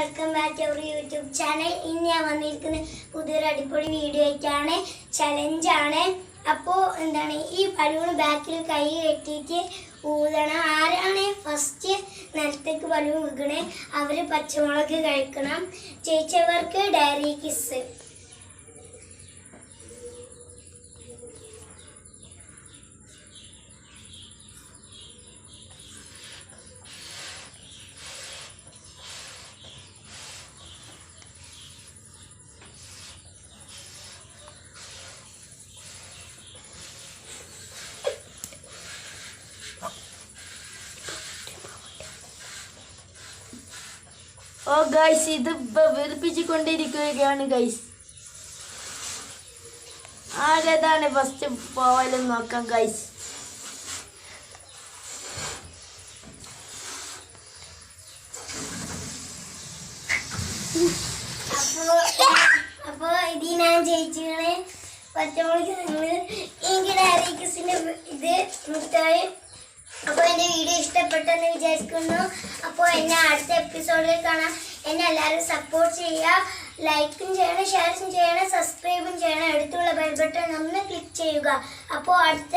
Welcome back to our YouTube channel. ഇന്ന് ഞാൻ വന്നിരിക്കുന്ന പുതിയൊരു അടിപൊളി വീഡിയോ ആയിട്ടാണ്. ചലഞ്ചാണ്. അപ്പോൾ എന്താണ്, ഈ ബലൂൺ ബാക്കിൽ കൈ കെട്ടിയിട്ട് ഊതണം. ആരാണ് ഫസ്റ്റ് നിലത്തേക്ക് ബലൂൺ വീകണേ അവർ പച്ചമുളക് കഴിക്കണം. ജയിച്ചവർക്ക് ഡയറി കിസ്. ഓ ഗൈസ്, ഇത് വെറുപ്പിച്ചുകൊണ്ടിരിക്കുകയാണ് ഗൈസ്. ആരേതാണ് ഫസ്റ്റ് പോവാലും നോക്കാം ഗൈസ്. അപ്പോ ഇത് ഞാൻ ജയിച്ചാണ്. പച്ചമുളക് നിങ്ങൾ എനിക്ക് ഡയറി കിസിന്റെ ഇത് മുട്ടായി. അപ്പോൾ എൻ്റെ വീഡിയോ ഇഷ്ടപ്പെട്ടെന്ന് വിചാരിക്കുന്നു. അപ്പോൾ എന്നെ അടുത്ത എപ്പിസോഡിൽ കാണാം. എന്നെ എല്ലാവരും സപ്പോർട്ട് ചെയ്യുക. ലൈക്കും ചെയ്യണം, ഷെയറും ചെയ്യണം, സബ്സ്ക്രൈബും ചെയ്യണം. അടുത്തുള്ള ബെൽ ബട്ടൺ ഒന്ന് ക്ലിക്ക് ചെയ്യുക. അപ്പോൾ അടുത്ത